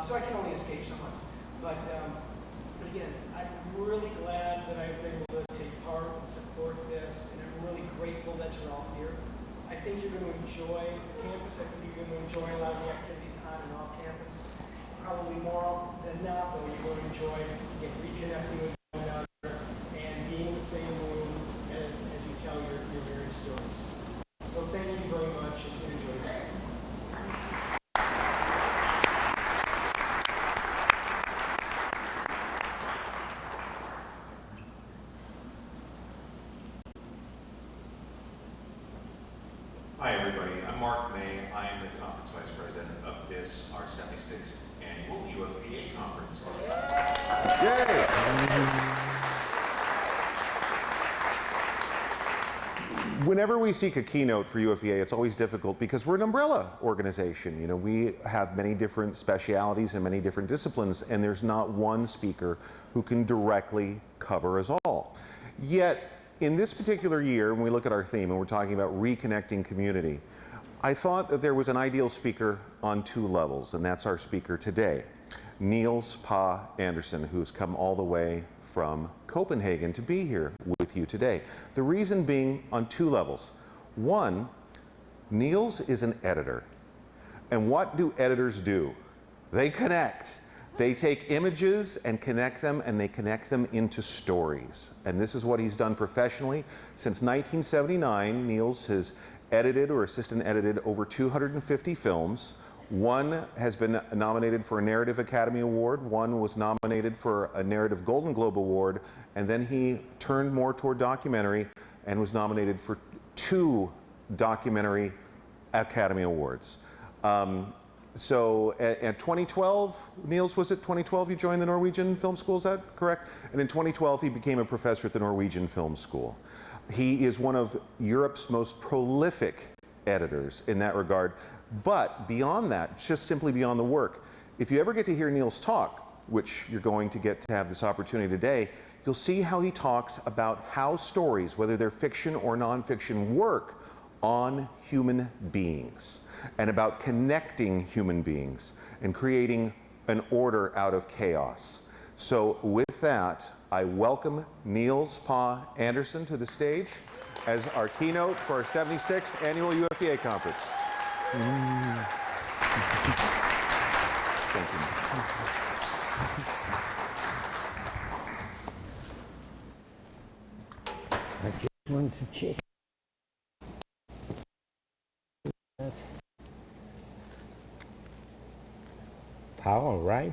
So I can only escape so much. But again, I'm really glad that I've been able to take part and support this, and I'm really grateful that you're all here. I think you're going to enjoy campus. I think you're going to enjoy a lot of the activities on and off campus. Probably more than not, though, you're going to enjoy reconnecting with one another and being in the same room as you tell your various stories. So thank you very much, and enjoy this. Hi everybody, I'm Mark May. I am the conference vice president of this, our 76th annual UFPA conference. Yay! Whenever we seek a keynote for UFPA, it's always difficult because we're an umbrella organization. You know, we have many different specialities and many different disciplines, and there's not one speaker who can directly cover us all. Yet, in this particular year, when we look at our theme and we're talking about reconnecting community, I thought that there was an ideal speaker on two levels, and that's our speaker today, Niels Pagh Andersen, who's come all the way from Copenhagen to be here with you today. The reason being on two levels. One, Niels is an editor. And what do editors do? They connect. They take images and connect them, and they connect them into stories. And this is what he's done professionally. Since 1979, Niels has edited or assistant edited over 250 films. One has been nominated for a Narrative Academy Award. One was nominated for a Narrative Golden Globe Award. And then he turned more toward documentary and was nominated for 2 Documentary Academy Awards. So at 2012, Niels, was it 2012 you joined the Norwegian Film School, is that correct? And in 2012 he became a professor at the Norwegian Film School. He is one of Europe's most prolific editors in that regard. But beyond that, just simply beyond the work, if you ever get to hear Niels talk, which you're going to get to have this opportunity today, you'll see how he talks about how stories, whether they're fiction or nonfiction, work on human beings, and about connecting human beings and creating an order out of chaos. So with that, I welcome Niels Pagh Andersen to the stage as our keynote for our 76th annual UFPA conference. Thank you. I just want to check that. Power, right?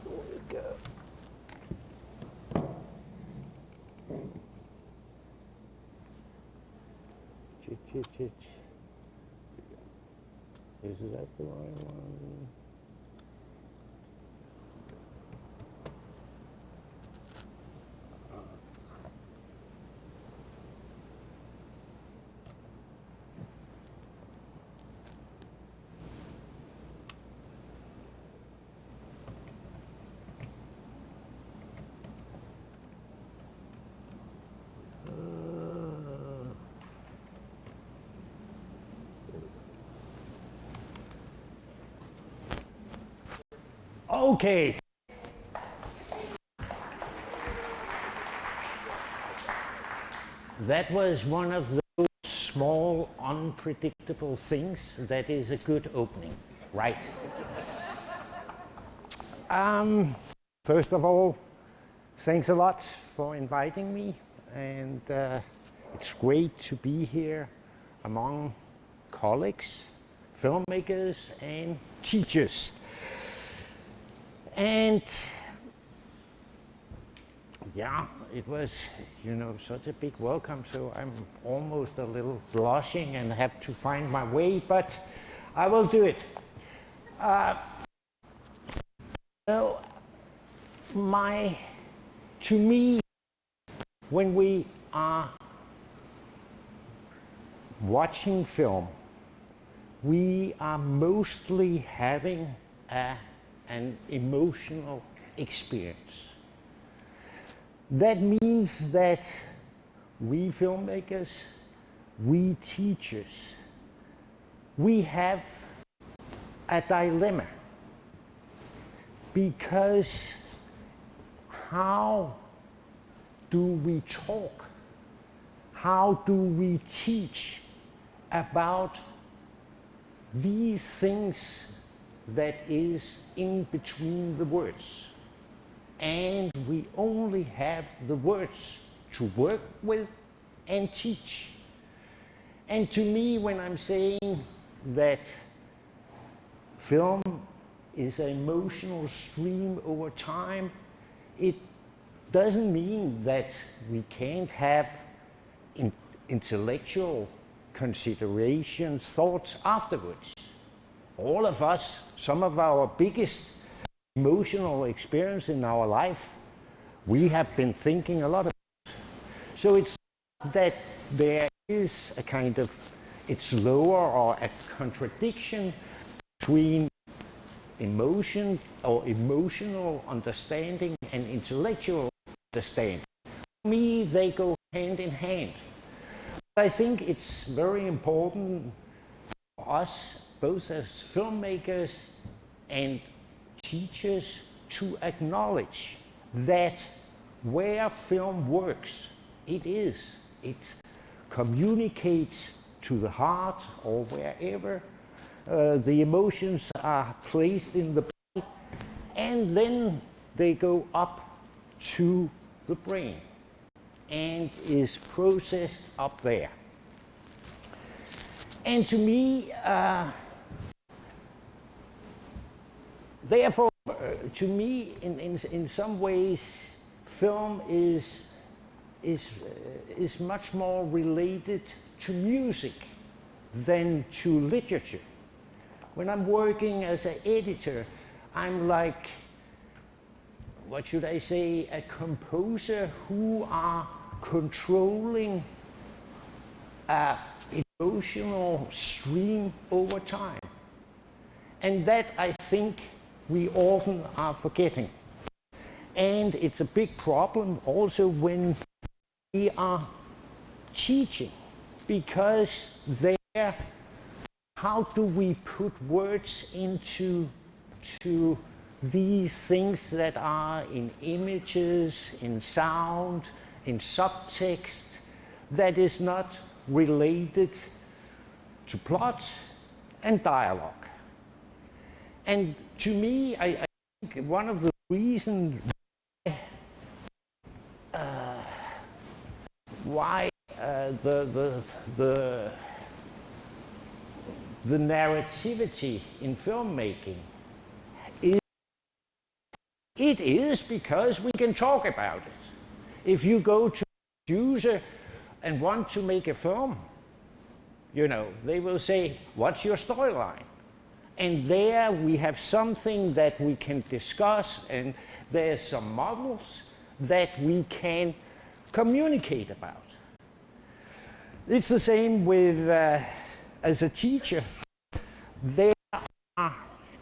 There we go. Is that the right one? Okay. That was one of those small, unpredictable things that is a good opening, right? First of all, thanks a lot for inviting me, and it's great to be here among colleagues, filmmakers, and teachers. And yeah, it was, such a big welcome, so I'm almost a little blushing and have to find my way, but I will do it. To me, when we are watching film, we are mostly having an emotional experience. That means that we filmmakers, we teachers, we have a dilemma, because how do we talk? How do we teach about these things that is in between the words? And we only have the words to work with and teach. And to me, when I'm saying that film is an emotional stream over time, it doesn't mean that we can't have intellectual considerations, thoughts afterwards. All of us, some of our biggest emotional experience in our life, we have been thinking a lot about. So it's that there is a kind of, it's lower or a contradiction between emotion or emotional understanding and intellectual understanding. For me, they go hand in hand. I think it's very important for us, both as filmmakers and teachers, to acknowledge that where film works, it communicates to the heart or wherever the emotions are placed in the body, and then they go up to the brain and is processed up there. And to me, therefore, to me, in some ways, film is much more related to music than to literature. When I'm working as an editor, I'm like, what should I say, a composer who are controlling an emotional stream over time. And that, I think, we often are forgetting. And it's a big problem also when we are teaching, because there, how do we put words into these things that are in images, in sound, in subtext, that is not related to plot and dialogue. And to me, I think one of the reasons why the narrativity in filmmaking is because we can talk about it. If you go to a producer and want to make a film, you know, they will say, what's your storyline? And there we have something that we can discuss, and there's some models that we can communicate about. It's the same with, as a teacher, there are,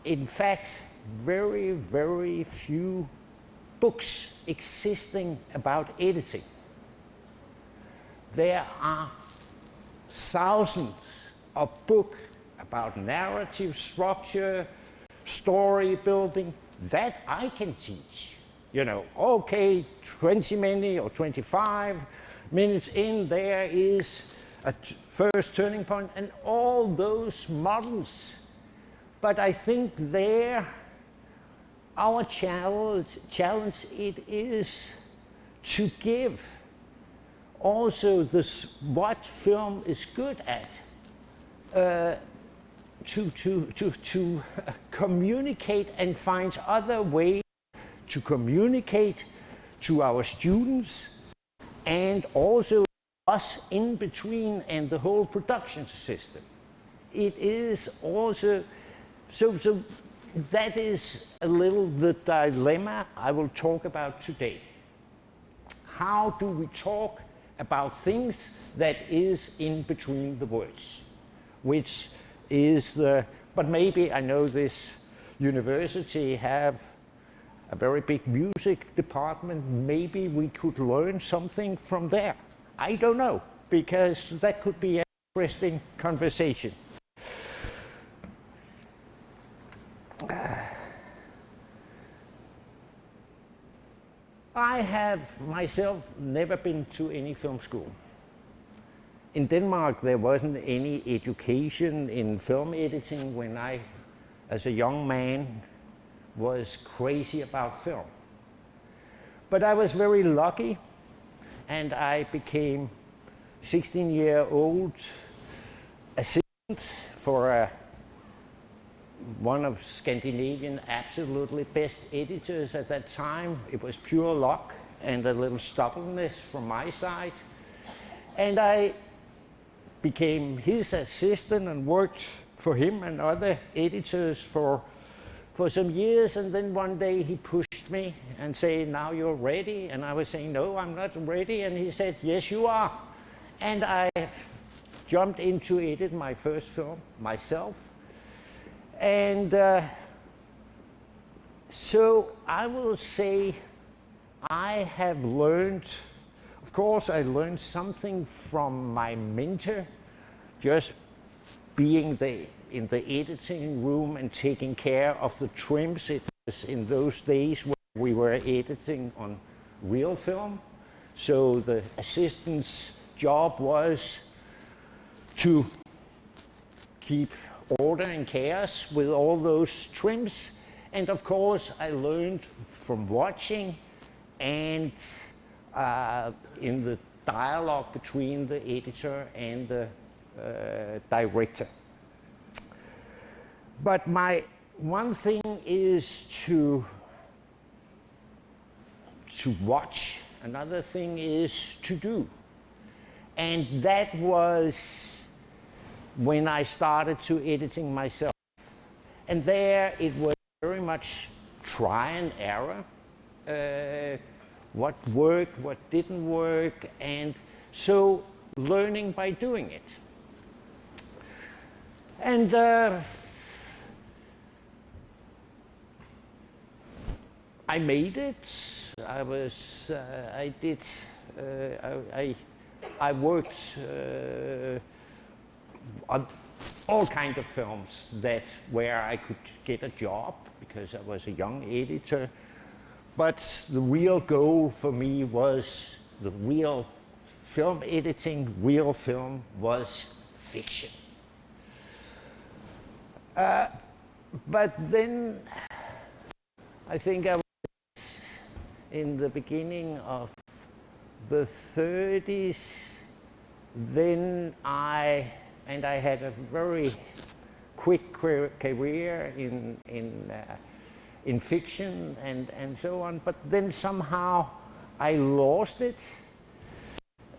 in fact, very, very few books existing about editing. There are thousands of books about narrative structure, story building, that I can teach. You know, okay, 20 minutes or 25 minutes in, there is a first turning point, and all those models. But I think there, our challenge it is to give also this, what film is good at, to communicate and find other ways to communicate to our students, and also us in between and the whole production system. It is also, so that is a little the dilemma I will talk about today. How do we talk about things that is in between the words? Which is the, but maybe I know this university have a very big music department. Maybe we could learn something from there. I don't know, because that could be an interesting conversation. I have myself never been to any film school. In Denmark, there wasn't any education in film editing when I, as a young man, was crazy about film. But I was very lucky, and I became 16-year-old assistant for one of Scandinavian absolutely best editors at that time. It was pure luck and a little stubbornness from my side. And I became his assistant and worked for him and other editors for some years. And then one day he pushed me and said, now you're ready. And I was saying, no, I'm not ready. And he said, yes, you are. And I jumped in to edit my first film myself. And so I will say I have learned, of course I learned something from my mentor, just being in the editing room and taking care of the trims. It was in those days when we were editing on real film. So the assistant's job was to keep order and chaos with all those trims. And of course I learned from watching and in the dialogue between the editor and the director. But my one thing is to watch, another thing is to do. And that was when I started to editing myself. And there it was very much try and error. What worked, what didn't work, and so learning by doing it. And I made it. I worked on all kinds of films where I could get a job because I was a young editor. But the real goal for me was the real film editing, real film was fiction. But then I think I was in the beginning of the 30s, then I had a very quick career in fiction and so on, but then somehow I lost it,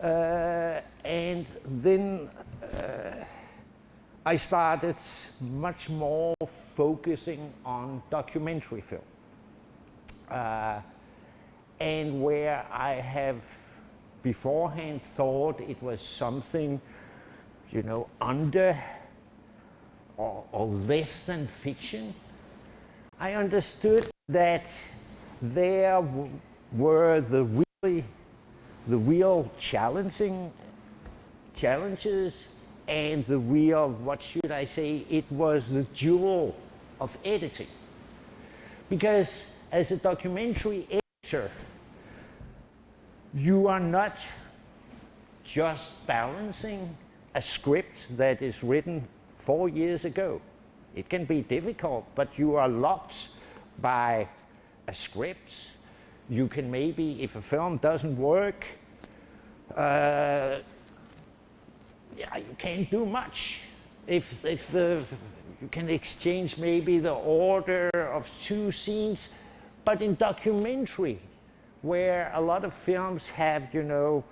and then I started much more focusing on documentary film, and where I have beforehand thought it was something, you know, under or less than fiction, I understood that there were the real challenges and the real, what should I say, it was the jewel of editing. Because as a documentary editor, you are not just balancing a script that is written 4 years ago. It can be difficult, but you are locked by a script. You can maybe, if a film doesn't work, you can't do much. If you can exchange maybe the order of 2 scenes, but in documentary, where a lot of films have, you know,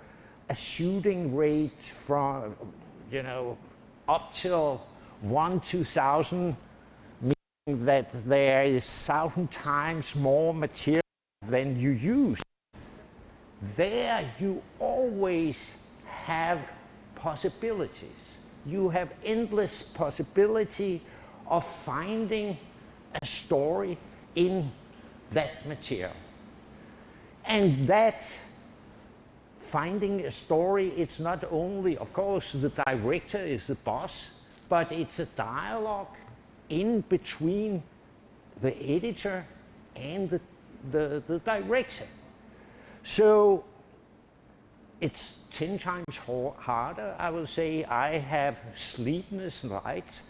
a shooting rate from, you know, up till 1 to 1,000, meaning that there is 1,000 times more material than you use. There you always have possibilities. You have endless possibility of finding a story in that material. And that finding a story, it's not only, of course, the director is the boss, but it's a dialogue in between the editor and the director. So it's 10 times harder, I will say. I have sleepless nights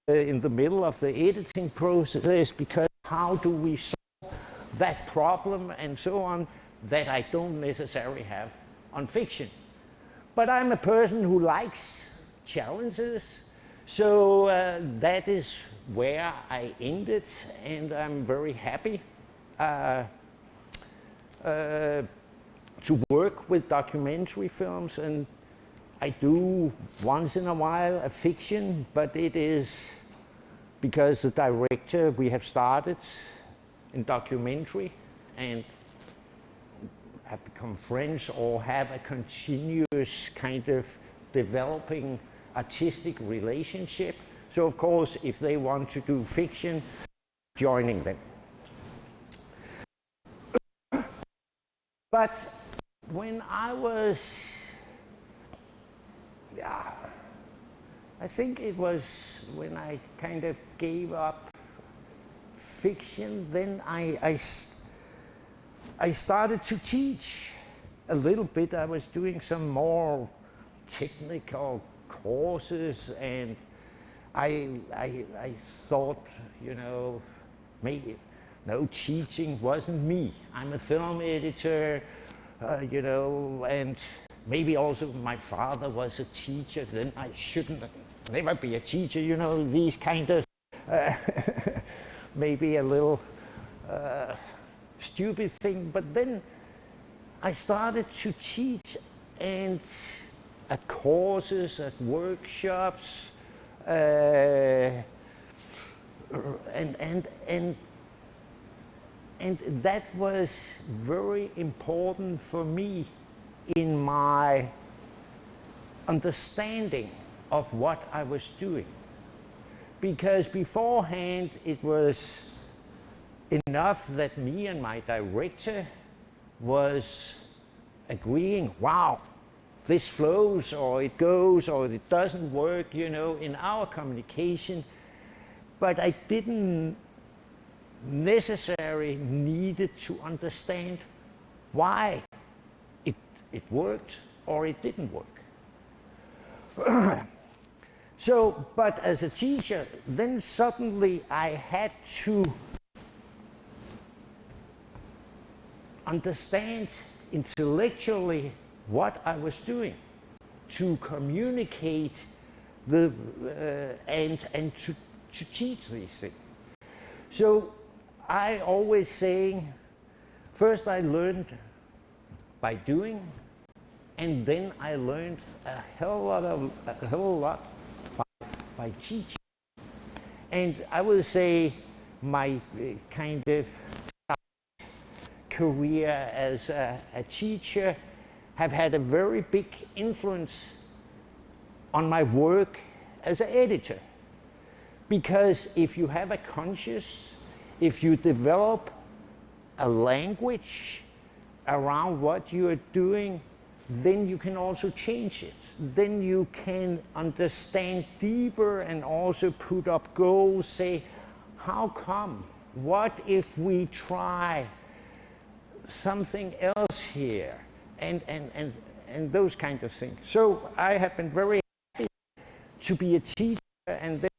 in the middle of the editing process, because how do we solve that problem and so on, that I don't necessarily have on fiction. But I'm a person who likes challenges, so that is where I ended, and I'm very happy to work with documentary films. And I do once in a while a fiction, but it is because the director, we have started in documentary and have become friends or have a continuous kind of developing artistic relationship. So of course, if they want to do fiction, joining them. But when I was, I think it was when I kind of gave up fiction, then I started to teach a little bit. I was doing some more technical courses, and I thought, you know, maybe no, teaching wasn't me. I'm a film editor, you know, and maybe also my father was a teacher, then I shouldn't never be a teacher, you know, these kind of maybe a little stupid thing. But then I started to teach, and at courses, at workshops, and that was very important for me in my understanding of what I was doing. Because beforehand it was enough that me and my director was agreeing, wow, this flows, or it goes, or it doesn't work, you know, in our communication. But I didn't necessarily needed to understand why it worked or it didn't work. So, but as a teacher, then suddenly I had to understand intellectually what I was doing, to communicate the and to teach these things. So I always saying, first I learned by doing, and then I learned a whole lot by teaching. And I will say my kind of career as a teacher have had a very big influence on my work as an editor. Because if you have a conscience, if you develop a language around what you are doing, then you can also change it. Then you can understand deeper and also put up goals, say, how come? What if we try something else here? And those kind of things. So I have been very happy to be a teacher, and then,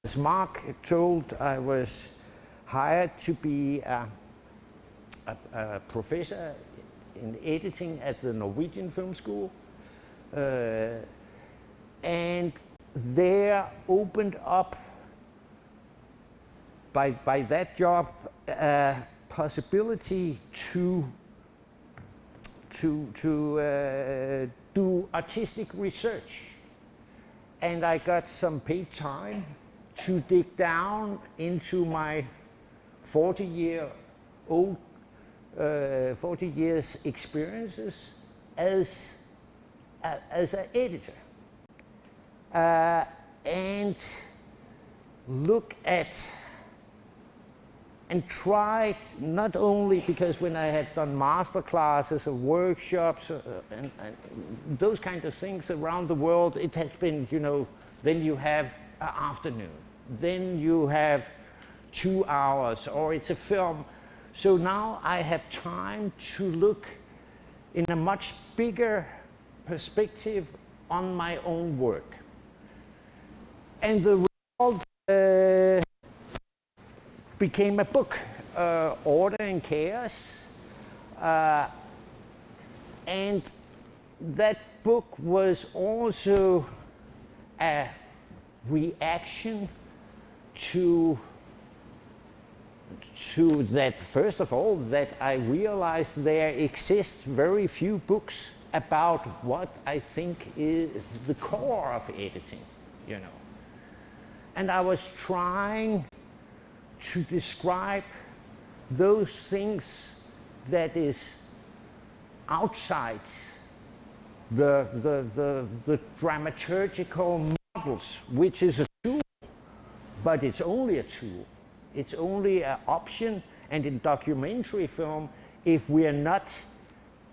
as Mark told, I was hired to be a professor in editing at the Norwegian Film School. And there opened up, by that job, a possibility to do artistic research. And I got some paid time to dig down into my 40 years experiences as an editor, and look at and tried, not only because when I had done master classes or workshops and those kind of things around the world, it has been, you know, then you have an afternoon, then you have 2 hours, or it's a film. So now I have time to look in a much bigger perspective on my own work. And the result became a book, Order and Chaos. And that book was also a reaction to that, first of all, that I realized there exist very few books about what I think is the core of editing, you know. And I was trying to describe those things that is outside the dramaturgical models, which is a tool, but it's only a tool. It's only an option, and in documentary film, if we are not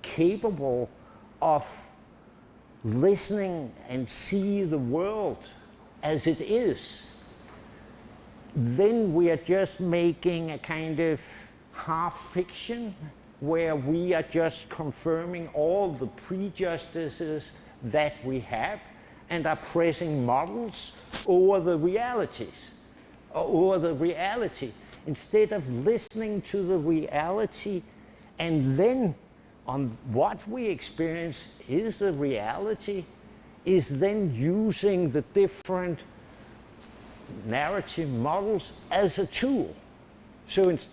capable of listening and see the world as it is, then we are just making a kind of half fiction where we are just confirming all the prejudices that we have and are pressing models over the realities, over the reality, instead of listening to the reality and then on what we experience is the reality, is then using the different narrative models as a tool. So it's,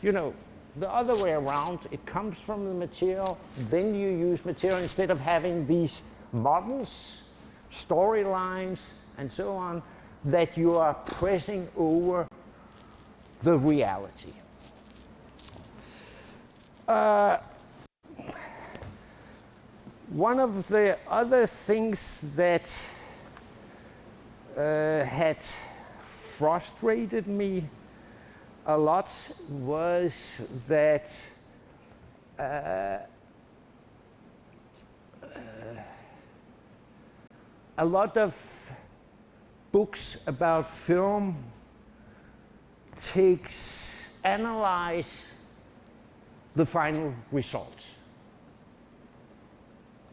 you know, the other way around, it comes from the material, then you use material instead of having these models, storylines, and so on, that you are pressing over the reality. One of the other things that had frustrated me a lot was that a lot of books about film analyze the final result,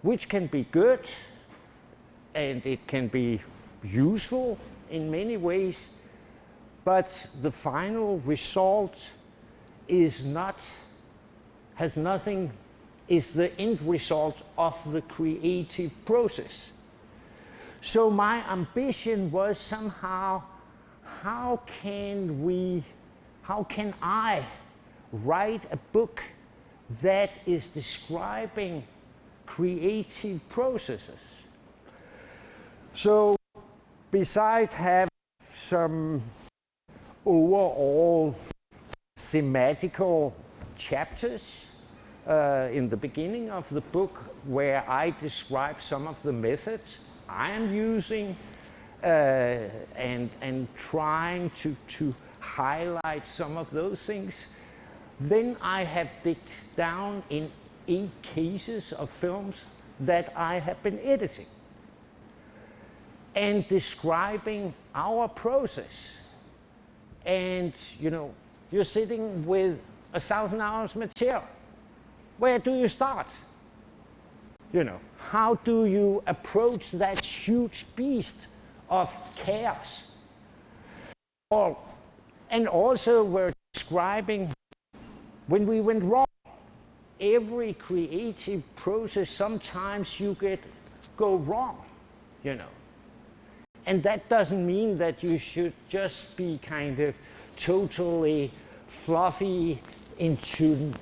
which can be good and it can be useful in many ways, but the final result is the end result of the creative process. So my ambition was somehow, how can I write a book that is describing creative processes? So besides having some overall thematical chapters in the beginning of the book where I describe some of the methods I am using and trying to highlight some of those things, then I have digged down in 8 cases of films that I have been editing and describing our process. And you know, you're sitting with 1,000 hours material. Where do you start? You know, how do you approach that huge beast of chaos? And also we're describing when we went wrong. Every creative process, sometimes you go wrong, you know. And that doesn't mean that you should just be kind of totally fluffy into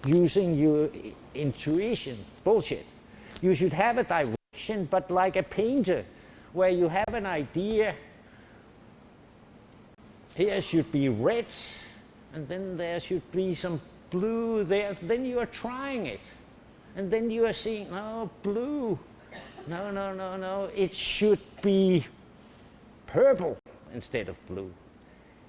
using your intuition. Bullshit. You should have a direction, but like a painter, where you have an idea, here should be red, and then there should be some blue there, then you are trying it. And then you are seeing, no, blue, no, it should be purple instead of blue.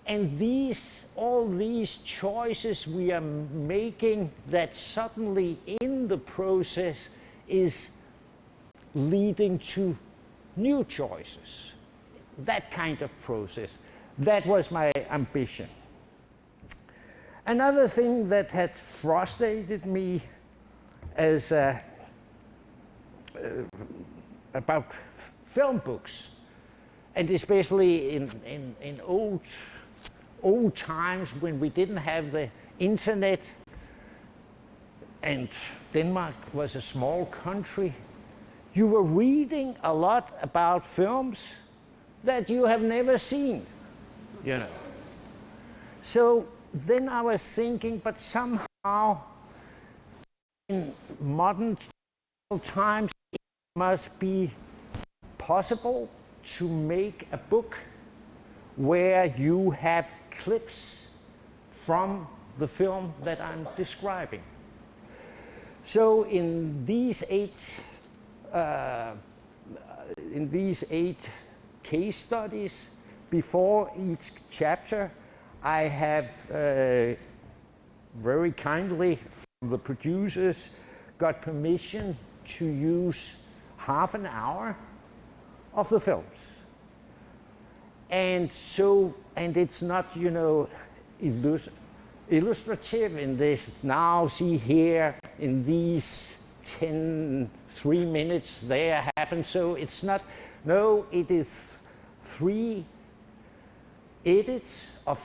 And all these choices we are making that suddenly in the process is leading to new choices. That kind of process. That was my ambition. Another thing that had frustrated me as about film books, and especially in old times when we didn't have the internet and Denmark was a small country, you were reading a lot about films that you have never seen, you know. So then I was thinking, but somehow in modern times it must be possible to make a book where you have clips from the film that I'm describing. So in these eight case studies, before each chapter, I have very kindly from the producers got permission to use half an hour of the films. And it's not, you know, illustrative in this, now see here in these 3 minutes there happened. So it's not, no, it is 3 edits of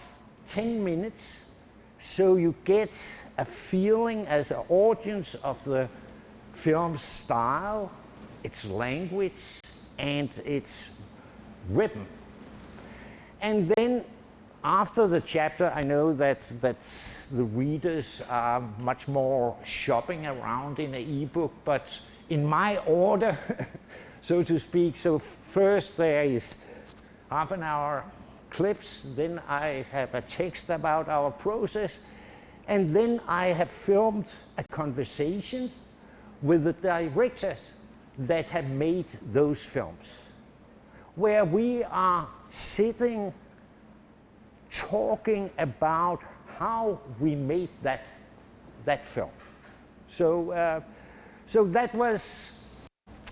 10 minutes. So you get a feeling as an audience of the film's style, its language, and its rhythm. And then after the chapter, I know that the readers are much more shopping around in an ebook, but in my order, so to speak. So first there is half an hour clips, then I have a text about our process, and then I have filmed a conversation with the directors that have made those films, where we are sitting talking about how we made that film. So that was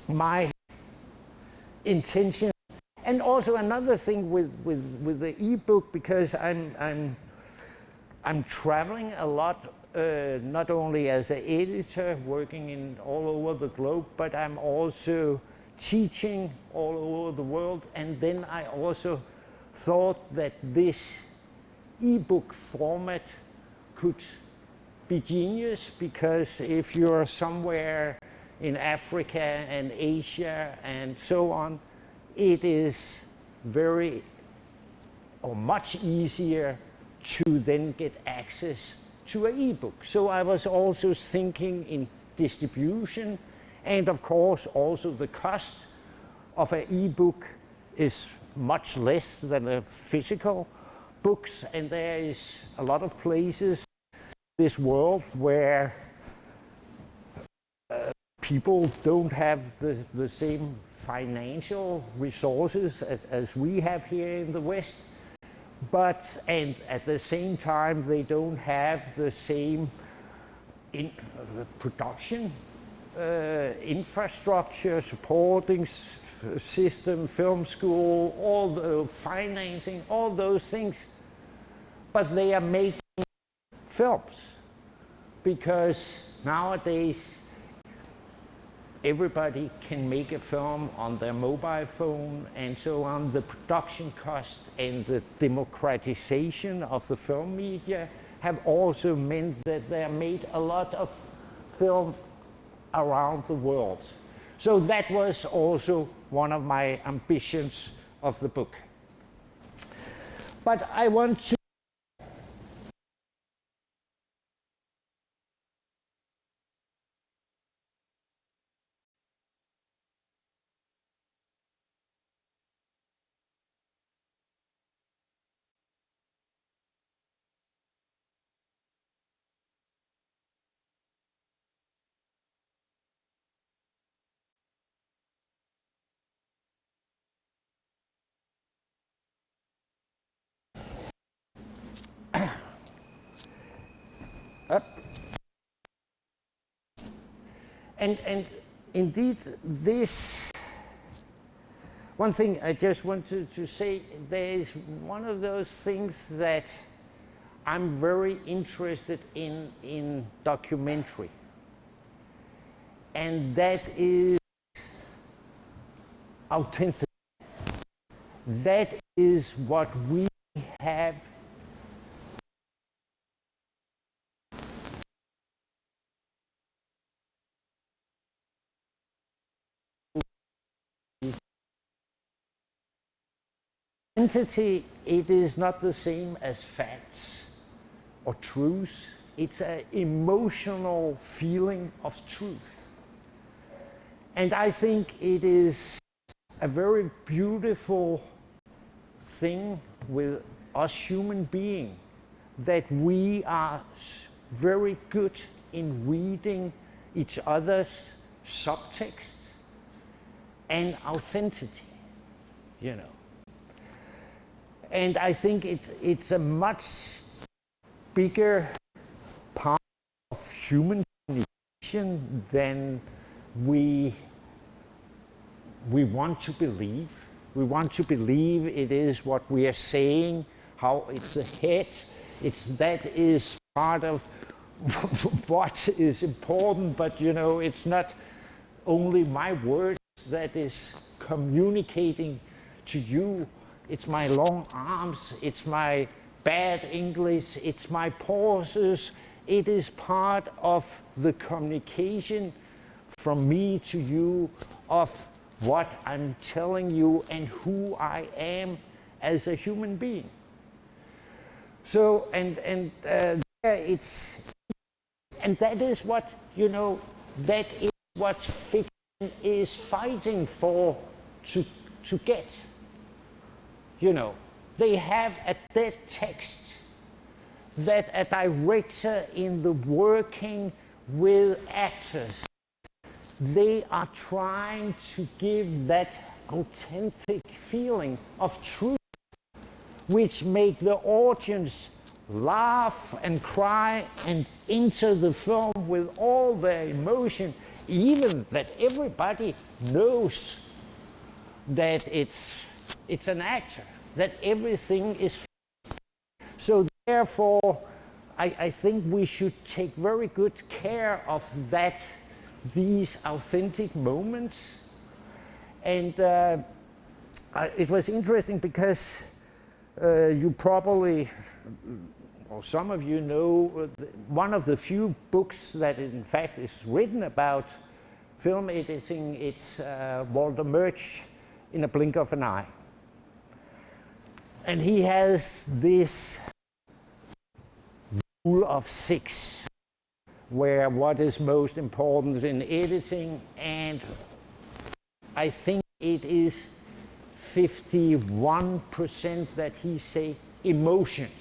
my intention. And also another thing with the ebook, because I'm traveling a lot, not only as an editor working in all over the globe, but I'm also teaching all over the world. And then I also thought that this ebook format could be genius, because if you're somewhere in Africa and Asia and so on, it is very or much easier to then get access to an ebook. So I was also thinking in distribution, and of course also the cost of an ebook is much less than a physical books, and there is a lot of places in this world where people don't have the same financial resources as we have here in the West, and at the same time they don't have the same production infrastructure, supporting system, film school, all the financing, all those things, but they are making films, because nowadays everybody can make a film on their mobile phone and so on. The production cost and the democratization of the film media have also meant that there are made a lot of films around the world. So that was also one of my ambitions of the book. But I want to And indeed, this, one thing I just wanted to say, there is one of those things that I'm very interested in documentary. And that is authenticity. That is what we have authenticity. It is not the same as facts or truth. It's an emotional feeling of truth. And I think it is a very beautiful thing with us human beings that we are very good in reading each other's subtext and authenticity, you know. And I think it's a much bigger part of human communication than we want to believe. We want to believe it is what we are saying, how it's the head, that is part of what is important, but you know, it's not only my words that is communicating to you. It's my long arms, it's my bad English, it's my pauses. It is part of the communication from me to you of what I'm telling you and who I am as a human being. So, and that is what, you know, that is what fiction is fighting for to get. You know, they have a dead text that a director in the working with actors, they are trying to give that authentic feeling of truth, which make the audience laugh and cry and enter the film with all their emotion, even that everybody knows that it's an actor, that everything is. So therefore, I think we should take very good care of that, these authentic moments. And it was interesting because you probably, or some of you know, one of the few books that in fact is written about film editing, it's Walter Murch, In a Blink of an Eye. And he has this rule of 6, where what is most important in editing, and I think it is 51% that he say emotions.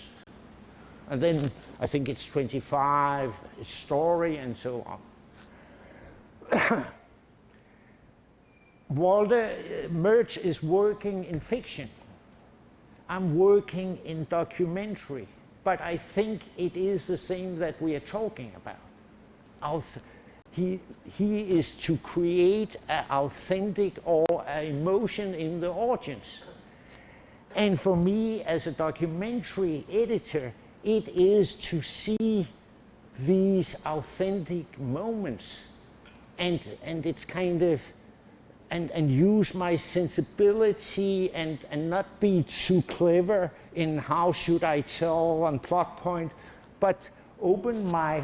And then I think it's 25 story and so on. Walter Murch is working in fiction. I'm working in documentary, but I think it is the same that we are talking about. He is to create an authentic or an emotion in the audience. And for me, as a documentary editor, it is to see these authentic moments and it's kind of and use my sensibility and not be too clever in how should I tell on plot point, but open my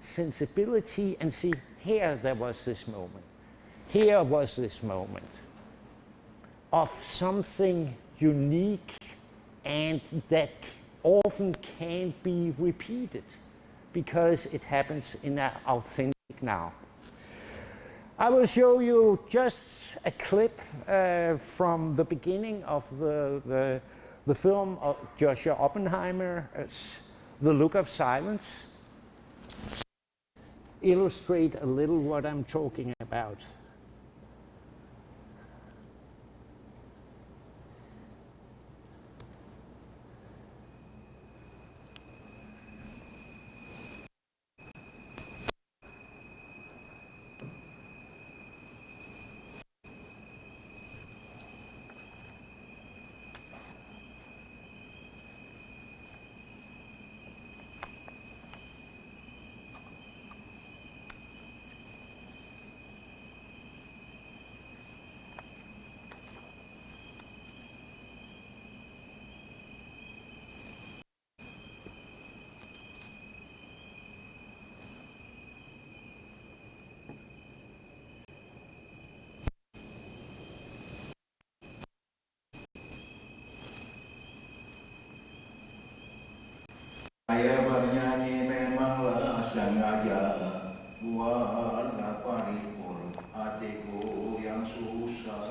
sensibility and see, here there was this moment, here was this moment of something unique and that often can't be repeated because it happens in an authentic now. I will show you just a clip from the beginning of the film of Joshua Oppenheimer, The Look of Silence. Illustrate a little what I'm talking about. Saya bernyanyi memanglah sengaja buat paripur hatiku yang susah.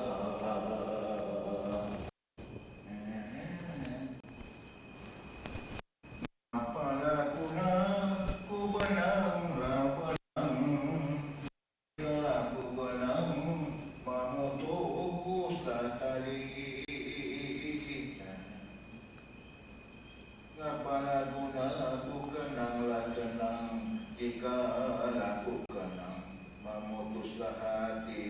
Apalah guna ku benang, bila ku benang memutuskan tali. Apalah guna ku kenanglah kenang jika aku kenang memutuskan hati.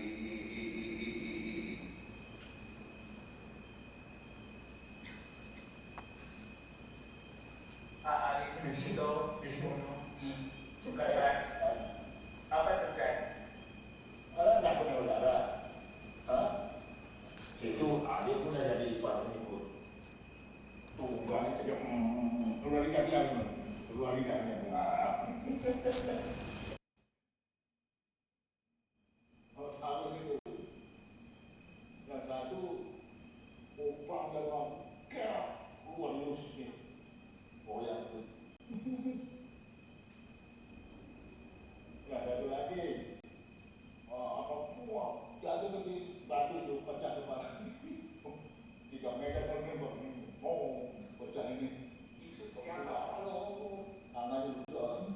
Hari Segido, suka saya. Apa itu kan? Kalau nggak punya udara, itu adik pun ada di paling ikut. Tunggang saja, keluar lidahnya. Harus itu. Yang satu, upang dalam keluar musuhnya. Oh ya, ya satu lagi, apa buah jatuh ke batu itu pecah kepala 3 meter menembak, pecah ini. Itu siapa? Halo, tangannya dulu.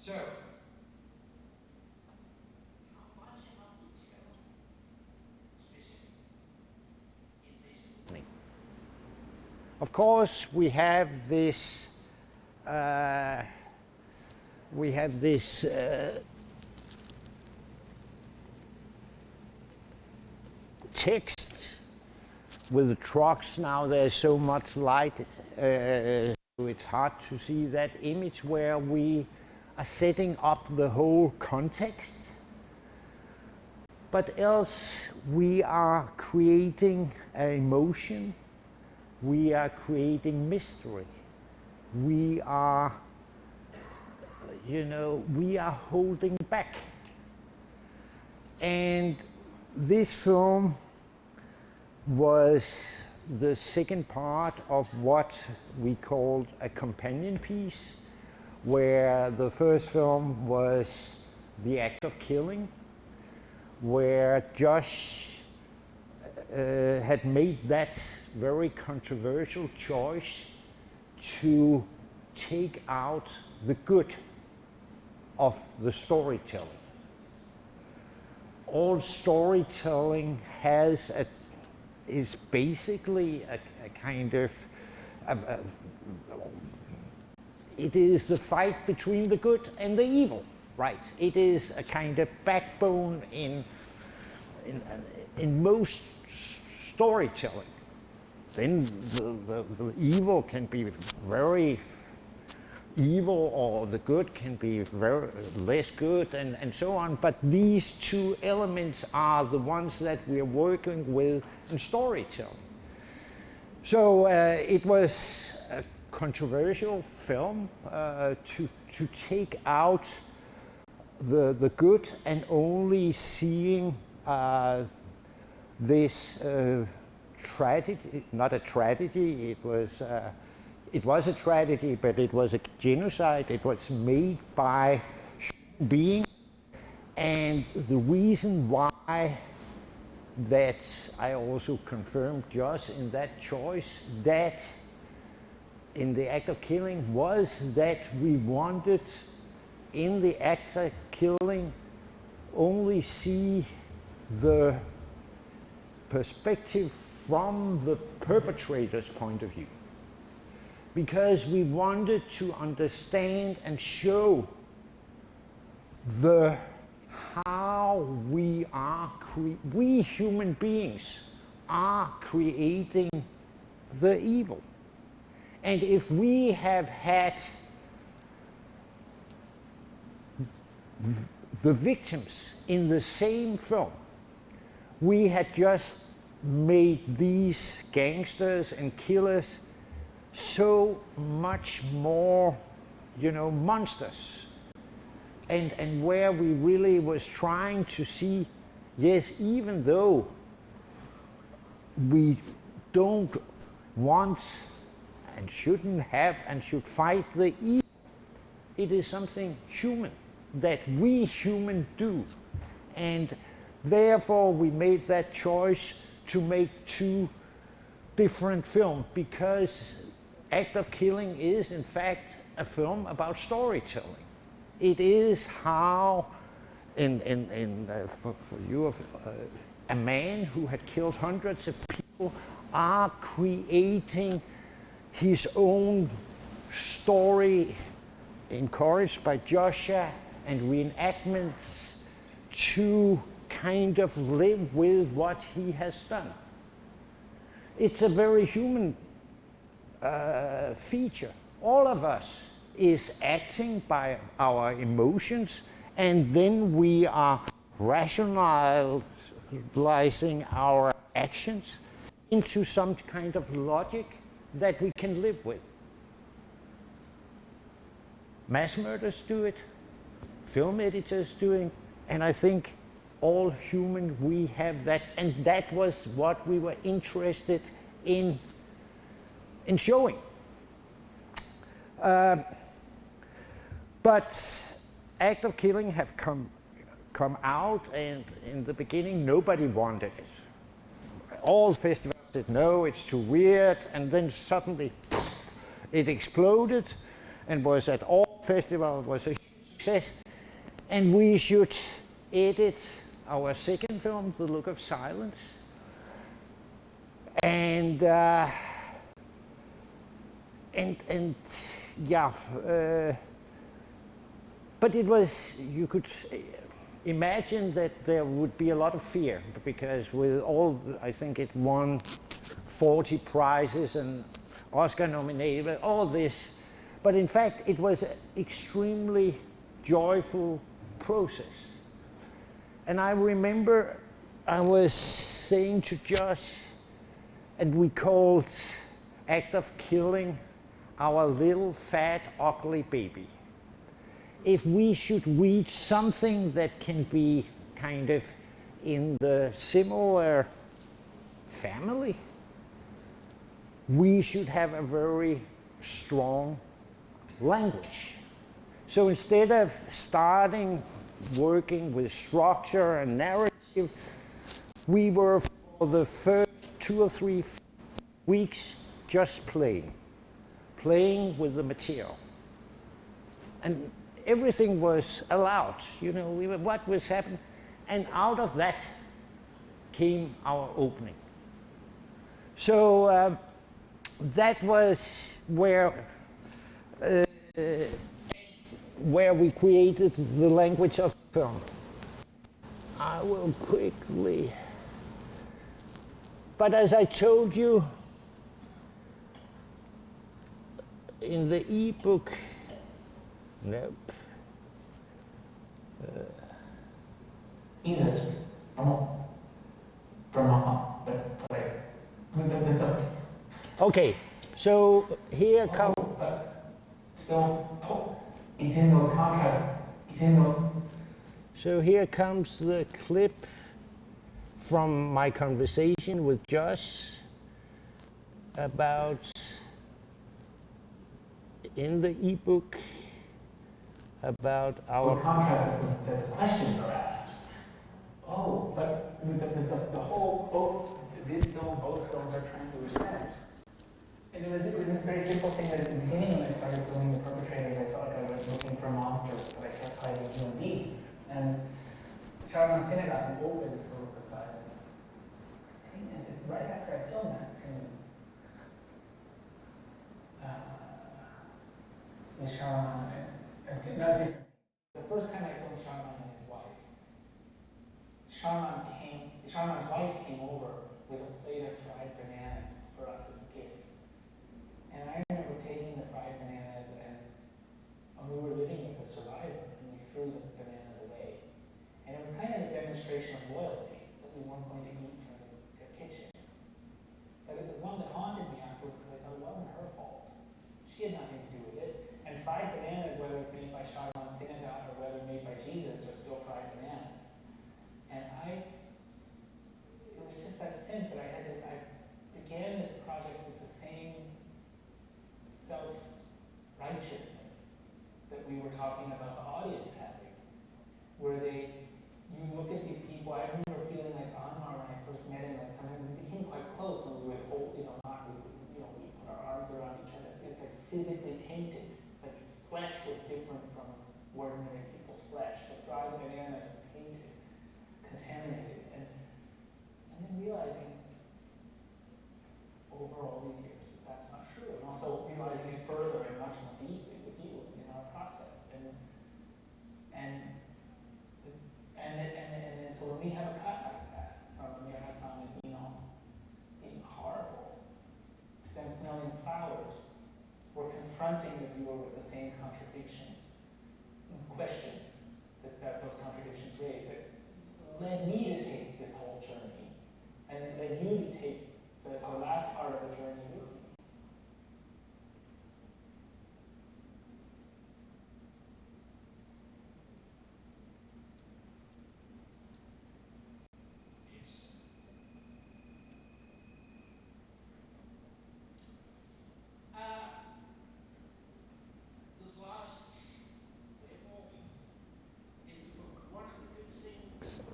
So, how much about the tell specifically in this opening? Of course, we have this text with the trucks. Now there's so much light, so it's hard to see that image where we are setting up the whole context. But else we are creating emotion, we are creating mystery, we are, we are holding back. And this film was the second part of what we called a companion piece, where the first film was The Act of Killing, where Josh had made that very controversial choice to take out the good of the storytelling. All storytelling is basically a kind of, it is the fight between the good and the evil, right? It is a kind of backbone in most storytelling. Then the evil can be very evil, or the good can be very less good, and so on. But these two elements are the ones that we're working with in storytelling. So it was a controversial film to take out the good and only seeing this tragedy, not a tragedy, it was a tragedy, but it was a genocide. It was made by human beings. And the reason why that I also confirmed Josh in that choice, that in The Act of Killing, was that we wanted in The Act of Killing only see the perspective from the perpetrator's point of view, because we wanted to understand and show how we human beings are creating the evil. And if we have had the victims in the same film, we had just made these gangsters and killers so much more, monsters. And where we really was trying to see, yes, even though we don't want and shouldn't have and should fight the evil, it is something human that we human do. And therefore we made that choice to make two different films, because Act of Killing is in fact a film about storytelling. It is how, for you, a man who had killed hundreds of people are creating his own story, encouraged by Joshua and reenactments, to kind of live with what he has done. It's a very human feature. All of us is acting by our emotions, and then we are rationalizing our actions into some kind of logic that we can live with. Mass murders do it, film editors doing, and I think all human, we have that, and that was what we were interested in showing. But Act of Killing have come out, and in the beginning nobody wanted it. All festivals said no, it's too weird, and then suddenly it exploded and was at all festivals, was a huge success. And we should edit our second film, The Look of Silence. And yeah, but it was, you could imagine that there would be a lot of fear, because with all, I think it won 40 prizes and Oscar nominated, all this. But in fact, it was an extremely joyful process. And I remember I was saying to Josh, and we called Act of Killing our little fat ugly baby. If we should reach something that can be kind of in the similar family, we should have a very strong language. So instead of starting working with structure and narrative, we were for the first 2 or 3 weeks just playing with the material. And everything was allowed, you know, what was happening. And out of that came our opening. So that was where we created the language of film. I will quickly, but as I told you, in the ebook, nope. Jesus, Okay, so here comes. Still, it's in those contrasts. It's in those. So here comes the clip from my conversation with Josh about, in the ebook, about our. Contrast with the questions are asked. Oh, but the whole, both this film, both films are trying to express. And it was this very simple thing that at the beginning when I started filming the perpetrators, I felt like I was looking for monsters, but I kept finding human beings. And Charlotte Synagogue opens The Look of Silence. And right after I filmed that scene, with Charlotte, the first time I filmed Charlotte and his wife, Charlotte's wife came over with a plate of fried bananas for us as a gift. And I remember taking the fried bananas and we were living with a survivor and we threw the bananas away. And it was kind of a demonstration of loyalty that we weren't going to eat from the kitchen. But it was one that haunted me afterwards because I thought it wasn't her fault. She had nothing to do with it. And fried bananas, whether made by Charlotte Synagogue or whether made by Jesus, are still fried bananas. And it was just that sense that I began this project with the same self-righteousness that we were talking about the audience having, where you look at these people. I remember feeling like Anwar when I first met him, like sometimes we became quite close and we would hold, we put our arms around each other. It was like physically tainted, like his flesh was different from ordinary people's flesh. The fried bananas were tainted, contaminated, and then realizing over all these years that's not true, and also realizing it further and much more deeply with you in our process, and so when we have a cut like that from Amir Hassan and being horrible, to them smelling flowers, we're confronting the viewer with the same contradictions and questions that those contradictions raise that led me to take this whole journey, and it led you to take the last part of the journey with me.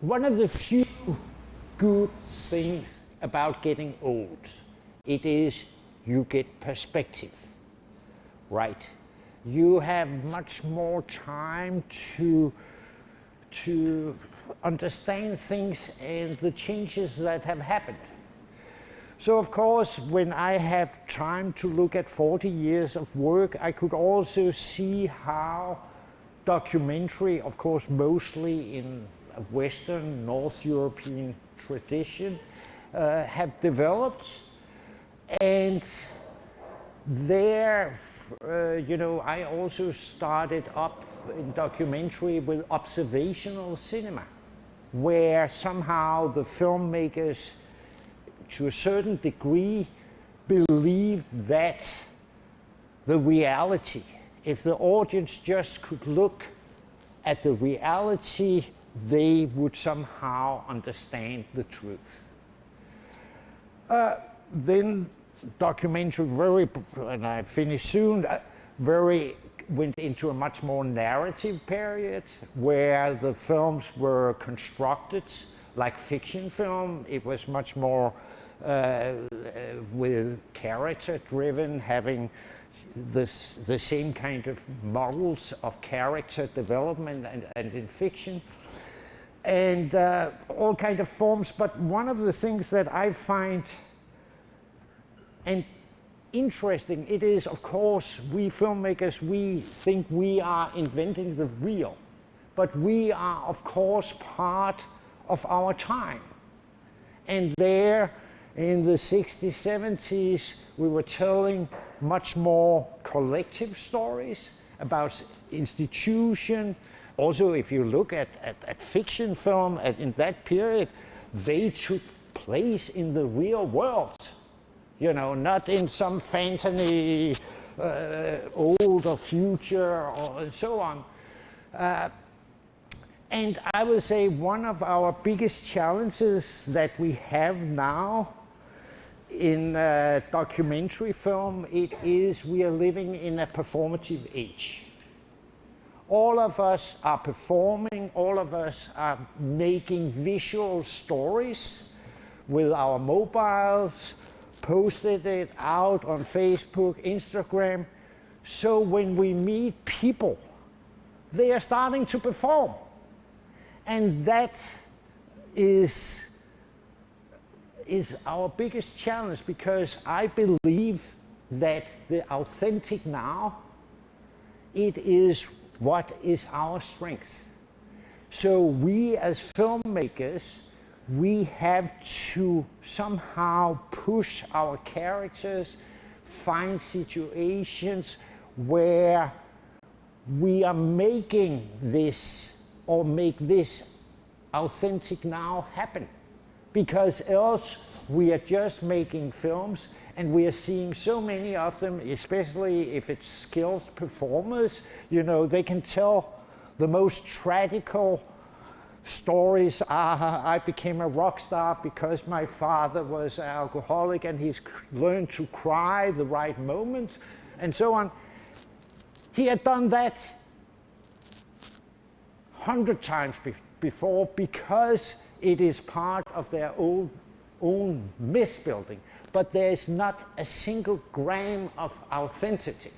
One of the few good things about getting old, it is you get perspective, right? You have much more time to understand things and the changes that have happened. So of course, when I have time to look at 40 years of work, I could also see how documentary, of course mostly in a Western, North European tradition, have developed. And there, I also started up in documentary with observational cinema, where somehow the filmmakers, to a certain degree, believe that the reality, if the audience just could look at the reality, they would somehow understand the truth. Then documentary, and I finish soon, went into a much more narrative period where the films were constructed like fiction film. It was much more with character driven, having the same kind of models of character development and in fiction, and all kind of forms. But one of the things that I find interesting, it is, of course, we filmmakers, we think we are inventing the real, but we are, of course, part of our time. And there, in the 60s, 70s, we were telling much more collective stories about institution. Also, if you look at fiction film in that period, they took place in the real world. Not in some fantasy, old or future, or so on. And I would say one of our biggest challenges that we have now in documentary film, it is we are living in a performative age. All of us are performing, all of us are making visual stories with our mobiles, posted it out on Facebook, Instagram. So when we meet people, they are starting to perform. And that is our biggest challenge, because I believe that the authentic now, it is what is our strength. So we as filmmakers, we have to somehow push our characters, find situations where we are making this, or make this authentic now happen. Because else we are just making films, and we are seeing so many of them, especially if it's skilled performers, they can tell the most tragical stories. I became a rock star because my father was an alcoholic and he's learned to cry the right moment, and so on. He had done that 100 times before, because it is part of their own myth building. But there is not a single gram of authenticity.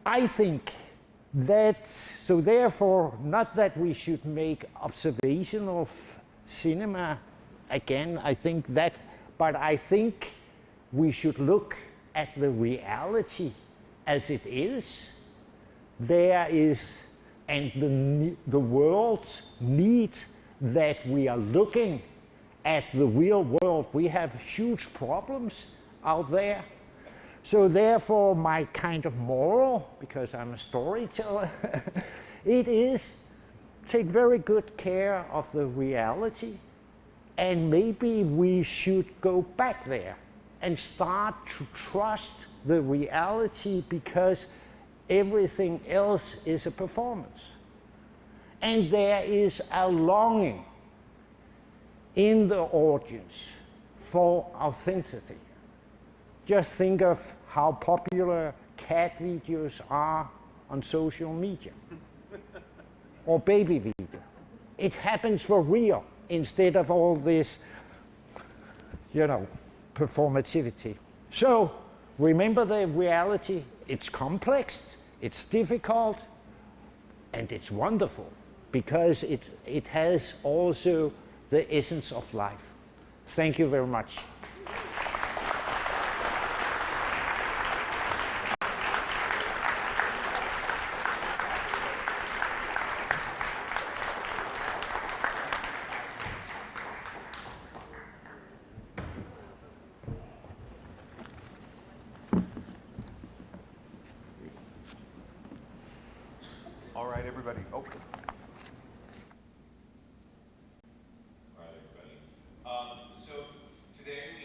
I think that, so therefore, not that we should make observational cinema again, I think that, but I think we should look at the reality as it is. There is, and the world needs that we are looking at the real world. We have huge problems out there. So therefore, my kind of moral, because I'm a storyteller, it is take very good care of the reality, and maybe we should go back there and start to trust the reality, because everything else is a performance. And there is a longing in the audience for authenticity. Just think of how popular cat videos are on social media, or baby video. It happens for real, instead of all this, performativity. So remember the reality, It's complex, it's difficult, and it's wonderful because it has also the essence of life. Thank you very much. All right, everybody. Oh. All right, everybody. So today we